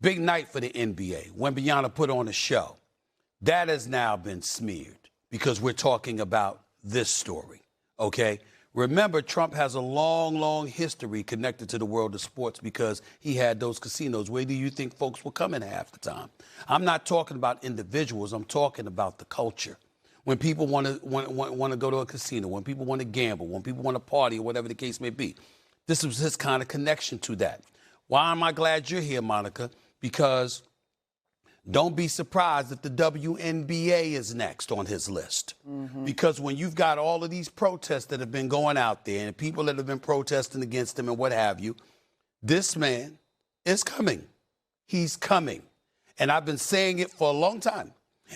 Big night for the NBA. Wembanyama put on a show. That has now been smeared because we're talking about this story, okay? Remember, Trump has a long, long history connected to the world of sports because he had those casinos. Where do you think folks were coming half the time? I'm not talking about individuals. I'm talking about the culture. When people want to go to a casino, when people want to gamble, when people want to party, or whatever the case may be. This was his kind of connection to that. Why am I glad you're here, Monica? Because don't be surprised if the WNBA is next on his list. Because when you've got all of these protests that have been going out there and people that have been protesting against him and what have you, this man is coming. He's coming. And I've been saying it for a long time.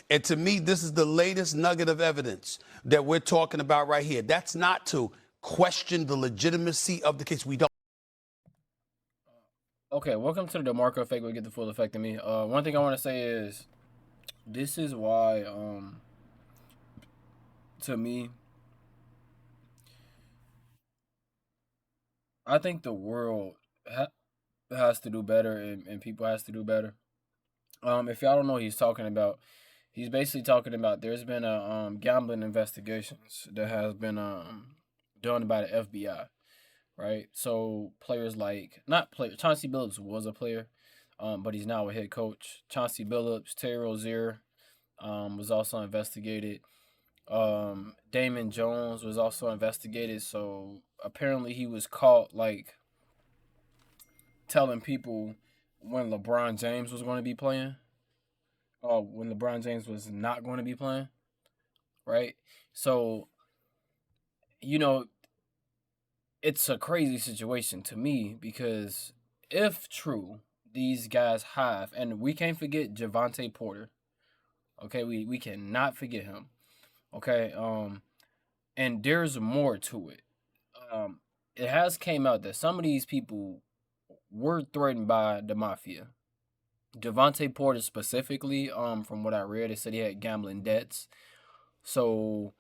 And to me, this is the latest nugget of evidence that we're talking about right here. That's not to question the legitimacy of the case. We don't. Okay, welcome to the DeMarkco Effect. We get the full effect of me. One thing I want to say is, this is why, to me, I think the world has to do better and people has to do better. If y'all don't know what he's talking about, he's basically talking about there's been a gambling investigations that has been done by the FBI. Right, so players like Chauncey Billups was a player, but he's now a head coach. Chauncey Billups, Terry Rozier, was also investigated. Damon Jones was also investigated. So apparently he was caught like telling people when LeBron James was going to be playing, when LeBron James was not going to be playing. Right, so it's a crazy situation to me because if true, these guys have, and we can't forget Javante Porter. Okay, we cannot forget him. Okay, and there's more to it. It has came out that some of these people were threatened by the mafia. Javante Porter specifically, from what I read, it said he had gambling debts. So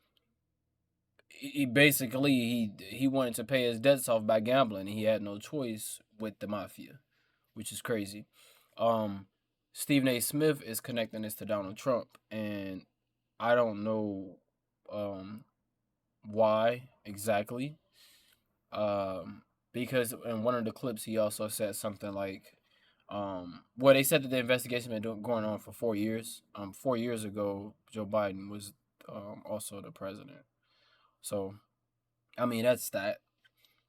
he basically he wanted to pay his debts off by gambling, and he had no choice with the mafia, which is crazy. Stephen A. Smith is connecting this to Donald Trump, and I don't know why exactly. Because in one of the clips he also said something like, well, they said that the investigation had been going on for 4 years. 4 years ago, Joe Biden was also the president. So, I mean, that's that.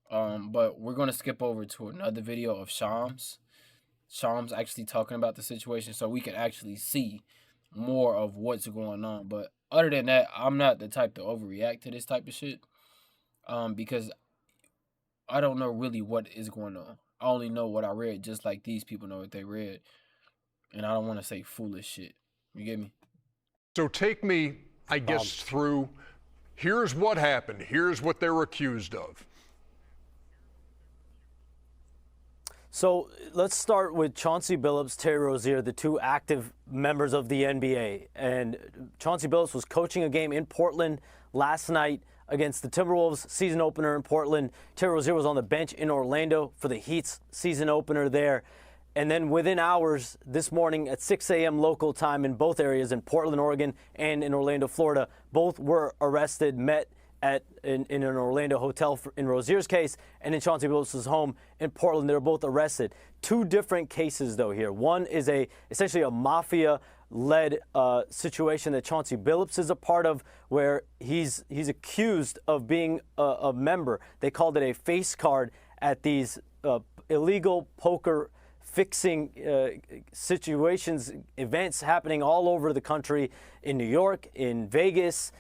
But we're going to skip over to another video of Shams. Shams actually talking about the situation so we can actually see more of what's going on. But other than that, I'm not the type to overreact to this type of shit. Because I don't know really what is going on. I only know what I read, just like these people know what they read. And I don't want to say foolish shit. You get me? So take me, I guess, through... Here's what happened. Here's what they're accused of. So let's start with Chauncey Billups, Terry Rozier, the two active members of the NBA. And Chauncey Billups was coaching a game in Portland last night against the Timberwolves season opener in Portland. Terry Rozier was on the bench in Orlando for the Heat's season opener there. And then within hours this morning at 6 a.m. local time in both areas, in Portland, Oregon, and in Orlando, Florida, both were arrested, met in an Orlando hotel in Rozier's case, and in Chauncey Billups' home in Portland. They were both arrested. Two different cases, though, here. One is essentially a mafia-led situation that Chauncey Billups is a part of, where he's accused of being a member. They called it a face card at these illegal poker fixing situations, events happening all over the country, in New York, in Vegas,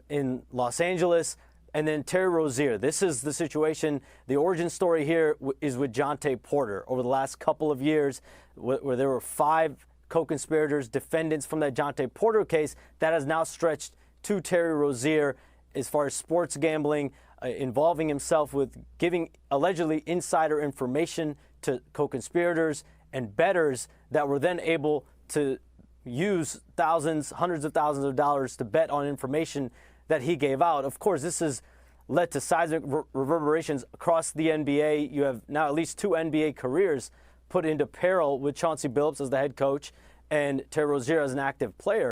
in Los Angeles, and then Terry Rozier. This is the situation. The origin story here is with Javante Porter. Over the last couple of years, where there were 5 co-conspirators, defendants from that Javante Porter case, that has now stretched to Terry Rozier as far as sports gambling, involving himself with giving allegedly insider information to co-conspirators and bettors that were then able to use thousands, hundreds of thousands of dollars to bet on information that he gave out. Of course, this has led to seismic reverberations across the NBA. You have now at least 2 NBA careers put into peril with Chauncey Billups as the head coach and Terry Rozier as an active player.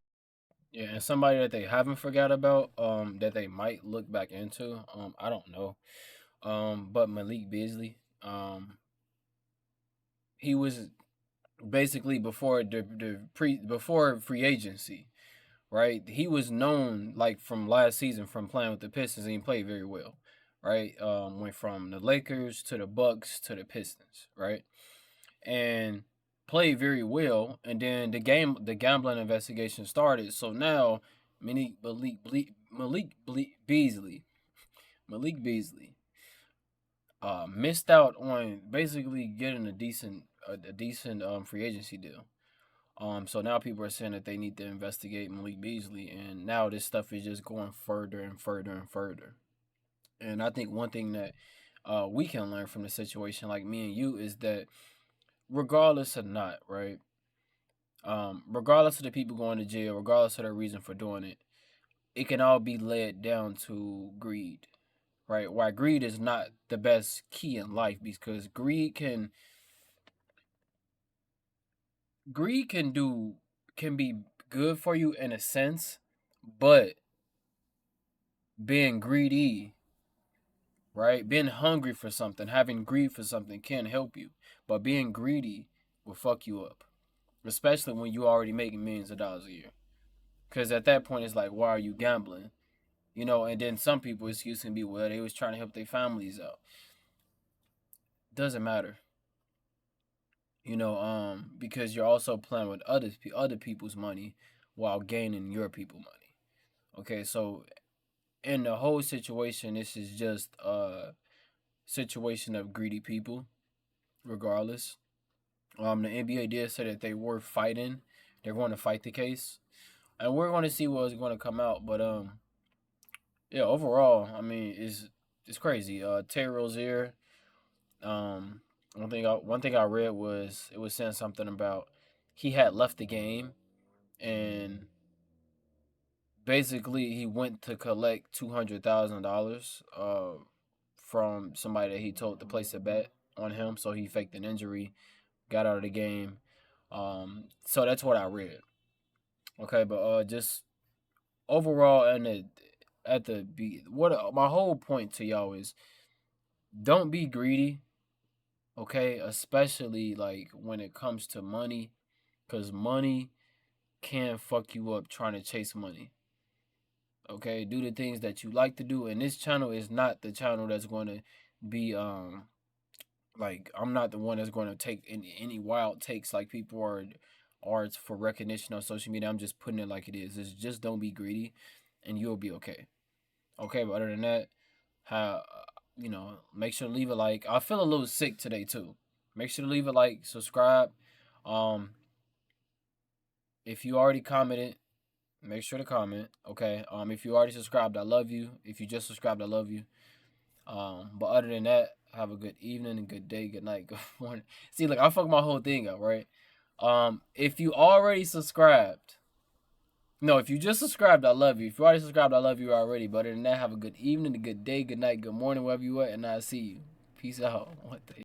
Yeah, and somebody that they haven't forgot about, that they might look back into, I don't know. But Malik Beasley, he was basically before before free agency, right? He was known like from last season from playing with the Pistons, and he played very well, right? Went from the Lakers to the Bucks to the Pistons, right? And played very well. And then the gambling investigation started. So now Beasley, Malik Beasley, missed out on basically getting a decent free agency deal. So now people are saying that they need to investigate Malik Beasley, and now this stuff is just going further and further and further. And I think one thing that we can learn from the situation, like me and you, is that regardless or not, right? Regardless of the people going to jail, regardless of their reason for doing it, it can all be led down to greed, right? Why greed is not the best key in life, because greed can be good for you in a sense, but being greedy, right? Being hungry for something, having greed for something can help you, but being greedy will fuck you up, especially when you already making millions of dollars a year. Because at that point, it's like, why are you gambling? You know, and then some people excuse can be, well, they was trying to help their families out. Doesn't matter. You know, because you're also playing with other people's money while gaining your people money. Okay, so in the whole situation, this is just a situation of greedy people, regardless. The NBA did say that they were fighting. They're going to fight the case, and we're going to see what's going to come out. But yeah, overall, I mean, it's crazy. Terry Rozier. One thing I read was it was saying something about he had left the game, and basically he went to collect $200,000 from somebody that he told to place a bet on him, so he faked an injury, got out of the game. So that's what I read. Okay, but just overall, and my whole point to y'all is, don't be greedy. Okay, especially like when it comes to money, because money can fuck you up trying to chase money. Okay, do the things that you like to do, and this channel is not the channel that's going to be like, I'm not the one that's going to take any wild takes like people are for recognition on social media. I'm just putting it like it is. It's just don't be greedy, and you'll be okay. Okay, but other than that, make sure to leave a like. I feel a little sick today too. Make sure to leave a like, subscribe. If you already commented, make sure to comment. Okay. If you already subscribed, I love you. If you just subscribed, I love you. But other than that, have a good evening and good day, good night, good morning. See, like, I fucked my whole thing up, right? If you already subscribed, no, if you just subscribed, I love you. If you already subscribed, I love you already. But other than that, have a good evening, a good day, good night, good morning, wherever you at, and I'll see you. Peace out. What the